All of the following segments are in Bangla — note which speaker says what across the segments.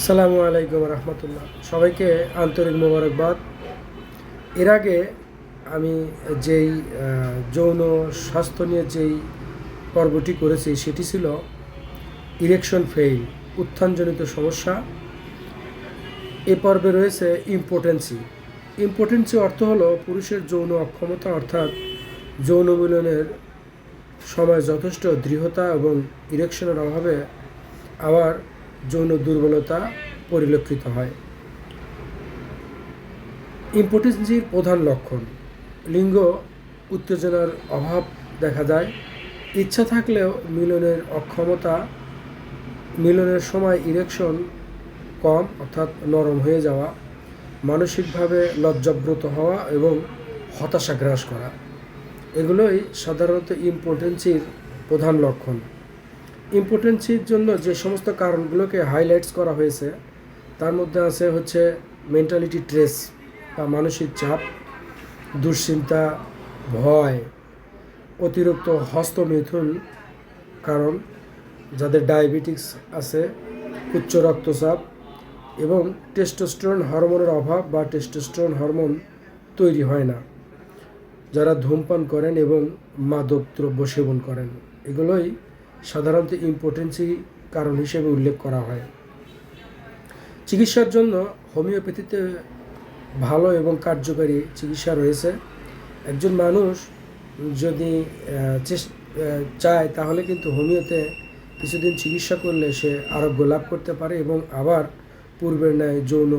Speaker 1: সালামু আলাইকুম রহমতুল্লাহ। সবাইকে আন্তরিক মোবারকবাদ। এর আগে আমি যেই যৌন স্বাস্থ্য নিয়ে যেই পর্বটি করেছি সেটি ছিল ইরেকশন ফেইল, উত্থানজনিত সমস্যা। এ পর্বে রয়েছে ইম্পোটেন্সি অর্থ হলো পুরুষের যৌন অক্ষমতা, অর্থাৎ যৌন মিলনের সময় যথেষ্ট দৃঢ়তা এবং ইরেকশনের অভাবে আবার যৌন দুর্বলতা পরিলক্ষিত হয়। ইম্পোটেন্সির প্রধান লক্ষণ: লিঙ্গ উত্তেজনার অভাব দেখা যায়, ইচ্ছা থাকলেও মিলনের অক্ষমতা, মিলনের সময় ইরেকশন কম অর্থাৎ নরম হয়ে যাওয়া, মানসিকভাবে লজ্জাব্রত হওয়া এবং হতাশা গ্রাস করা, এগুলোই সাধারণত ইম্পোটেন্সির প্রধান লক্ষণ। ইম্পোটেন্সির জন্য যে সমস্ত কারণগুলোকে হাইলাইটস করা হয়েছে তার মধ্যে হচ্ছে মেন্টালিটি স্ট্রেস বা মানসিক চাপ, দুশ্চিন্তা, ভয়, অতিরিক্ত হস্তমৈথুন, কারণ যাদের ডায়াবেটিস আছে, উচ্চ রক্তচাপ এবং টেস্টোস্টেরন হরমোনের অভাব বা টেস্টোস্টেরন হরমোন তৈরি হয় না, যারা ধূমপান করেন এবং মাদক দ্রব্য সেবন করেন, এগুলোই সাধারণত ইম্পোটেন্সি কারণ হিসেবে উল্লেখ করা হয়। চিকিৎসার জন্য হোমিওপ্যাথিতে ভালো এবং কার্যকারী চিকিৎসা রয়েছে। একজন মানুষ যদি চায় তাহলে কিন্তু হোমিওতে কিছুদিন চিকিৎসা করলে সে আরোগ্য লাভ করতে পারে এবং আবার পূর্বের ন্যায় যৌন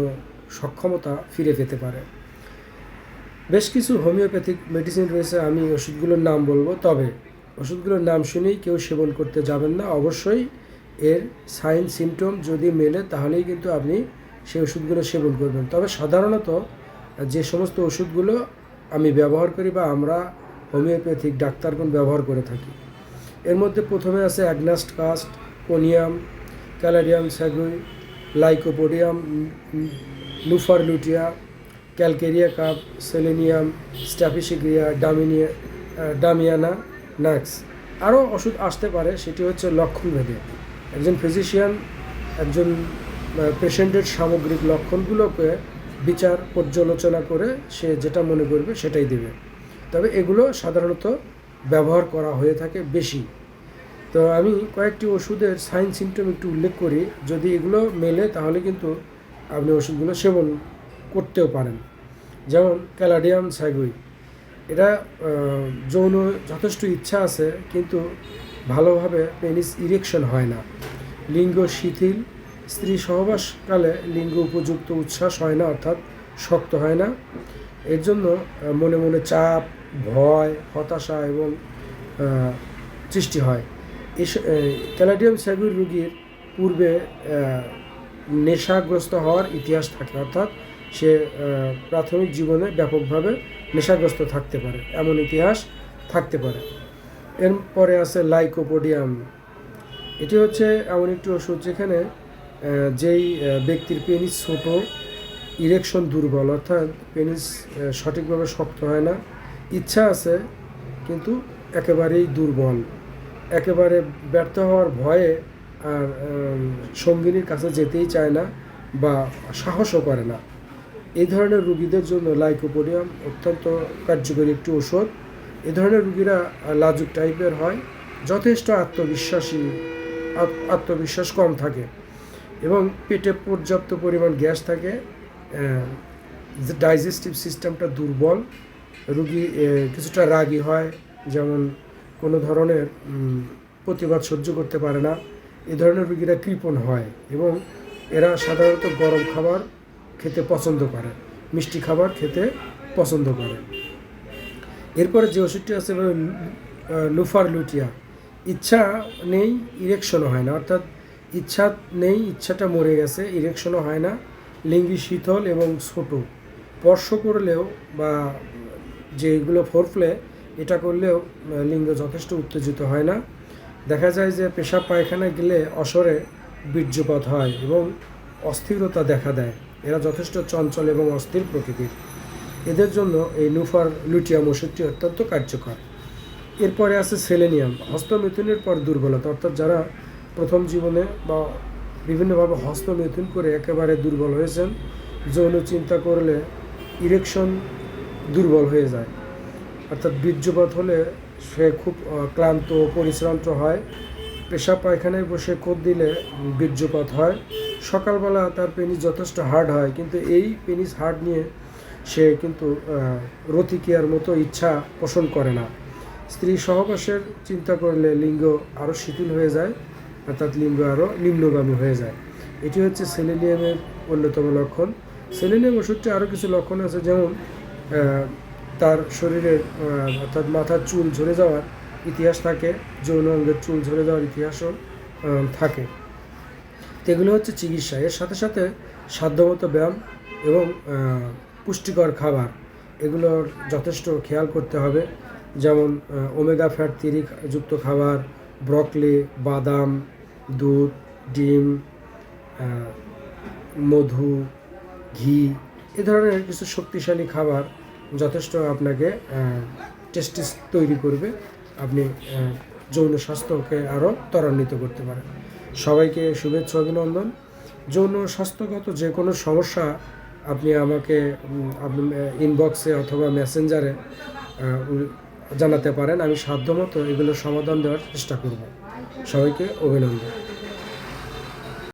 Speaker 1: সক্ষমতা ফিরে পেতে পারে। বেশ কিছু হোমিওপ্যাথিক মেডিসিন রয়েছে, আমি ওষুধগুলোর নাম বলবো, তবে ওষুধগুলোর নাম শুনেই কেউ সেবন করতে যাবেন না। অবশ্যই এর সাইন সিমটম যদি মেলে তাহলেই কিন্তু আপনি সেই ওষুধগুলো সেবন করবেন। তবে সাধারণত যে সমস্ত ওষুধগুলো আমি ব্যবহার করি বা আমরা হোমিওপ্যাথিক ডাক্তারগণ ব্যবহার করে থাকি, এর মধ্যে প্রথমে আছে agnus castus, conium, caladium seguinum, lycopodium, nuphar lutea, calcarea carb, selenium, staphysagria, damiana, nux. আরও ওষুধ আসতে পারে, সেটি হচ্ছে লক্ষণভেদে। একজন ফিজিশিয়ান একজন পেশেন্টের সামগ্রিক লক্ষণগুলোকে বিচার পর্যালোচনা করে সে যেটা মনে করবে সেটাই দেবে। তবে এগুলো সাধারণত ব্যবহার করা হয়ে থাকে বেশি। তো আমি কয়েকটি ওষুধের সাইন সিমটম একটু উল্লেখ করি, যদি এগুলো মেলে তাহলে কিন্তু আপনি ওষুধগুলো সেবন করতেও পারেন। যেমন ক্যালাডিয়াম স্যাগুই, এটা যৌন যথেষ্ট ইচ্ছা আছে কিন্তু ভালোভাবে পেনিস ইরেকশন হয় না, লিঙ্গ শিথিল, স্ত্রী সহবাসকালে লিঙ্গ উপযুক্ত উচ্ছ্বাস হয় না অর্থাৎ শক্ত হয় না, এর জন্য মনে মনে চাপ, ভয়, হতাশা এবং সৃষ্টি হয়। ক্যালাডিয়াম স্যাগুই রোগীর পূর্বে নেশাগ্রস্ত হওয়ার ইতিহাস থাকে, অর্থাৎ সে প্রাথমিক জীবনে ব্যাপকভাবে নেশাগ্রস্ত থাকতে পারে, এমন ইতিহাস থাকতে পারে। এরপরে আছে লাইকোপোডিয়াম, এটি হচ্ছে এমন একটি ওষুধ যেখানে যেই ব্যক্তির পেনিস ছোট, ইরেকশন দুর্বল অর্থাৎ পেনিস সঠিকভাবে শক্ত হয় না, ইচ্ছা আছে কিন্তু একেবারেই দুর্বল, একেবারে ব্যর্থ হওয়ার ভয়ে আর সঙ্গিনীর কাছে যেতেই চায় না বা সাহসও করে না, এই ধরনের রুগীদের জন্য লাইকোপোডিয়াম অত্যন্ত কার্যকরী একটি ওষুধ। এ ধরনের রুগীরা লাজুক টাইপের হয়, যথেষ্ট আত্মবিশ্বাস কম থাকে এবং পেটে পর্যাপ্ত পরিমাণ গ্যাস থাকে, ডাইজেস্টিভ সিস্টেমটা দুর্বল, রুগী কিছুটা রাগী হয়, যেমন কোনো ধরনের প্রতিবাদ সহ্য করতে পারে না, এ ধরনের রুগীরা কৃপণ হয় এবং এরা সাধারণত গরম খাবার খেতে পছন্দ করে, মিষ্টি খাবার খেতে পছন্দ করে। এরপরে যে ওষুধটি আছে লুফারলুটিয়া, ইচ্ছা নেই, ইরেকশনও হয় না, অর্থাৎ ইচ্ছা নেই, ইচ্ছাটা মরে গেছে, ইরেকশনও হয় না, লিঙ্গি শীতল এবং ছোট, স্পর্শ করলেও বা যেগুলো ফোরপ্লে এটা করলেও লিঙ্গ যথেষ্ট উত্তেজিত হয় না, দেখা যায় যে পেশাব পায়খানায় গেলে অসরে বীর্যপাত হয় এবং অস্থিরতা দেখা দেয়, এরা যথেষ্ট চঞ্চল এবং অস্থির প্রকৃতির, এদের জন্য এই লুফারলুটিয়াম ওষুধটি অত্যন্ত কার্যকর। এরপরে আছে সেলেনিয়াম, হস্তমৈথুনের পর দুর্বলতা, অর্থাৎ যারা প্রথম জীবনে বা বিভিন্নভাবে হস্তমৈথুন করে একেবারে দুর্বল হয়েছেন, যৌন চিন্তা করলে ইরেকশন দুর্বল হয়ে যায়, অর্থাৎ বীর্যপাত হলে সে খুব ক্লান্ত পরিশ্রান্ত হয়, পেশাব পায়খানায় বসে কোদ দিলে বীর্যপাত হয়, সকালবেলা তার পেনিস যথেষ্ট হার্ড হয়, কিন্তু এই পেনিস হার্ড নিয়ে সে কিন্তু রতিকিয়ার মতো ইচ্ছা পোষণ করে না। স্ত্রী সহবাসের চিন্তা করলে লিঙ্গ আরও শিথিল হয়ে যায়, অর্থাৎ লিঙ্গ আরও নিম্নগামী হয়ে যায়। এটি হচ্ছে সেলেনিয়ামের অন্যতম লক্ষণ। সেলেনিয়াম ওষুধটি আরও কিছু লক্ষণ আছে, যেমন তার শরীরের অর্থাৎ মাথার চুল ঝরে যাওয়ার ইতিহাস থাকে, যৌন অঙ্গের চুল ঝরে যাওয়ার ইতিহাসও থাকে। এগুলো হচ্ছে চিকিৎসা। এর সাথে সাথে সাধ্যমতো ব্যায়াম এবং পুষ্টিকর খাবার এগুলোর যথেষ্ট খেয়াল করতে হবে, যেমন ওমেগা ফ্যাট 3 যুক্ত খাবার, ব্রকলি, বাদাম, দুধ, ডিম, মধু, ঘি, এ ধরনের কিছু শক্তিশালী খাবার যথেষ্ট আপনাকে টেস্টিস তৈরি করবে, আপনি যৌন স্বাস্থ্যকে আরও ত্বরান্বিত করতে পারেন। সবাইকে শুভেচ্ছা অভিনন্দন। যৌন স্বাস্থ্যগত যে কোনো সমস্যা আপনি আমাকে আপনি ইনবক্সে অথবা মেসেঞ্জারে জানাতে পারেন, আমি সাধ্যমতো এগুলোর সমাধান দেওয়ার চেষ্টা করব। সবাইকে অভিনন্দন।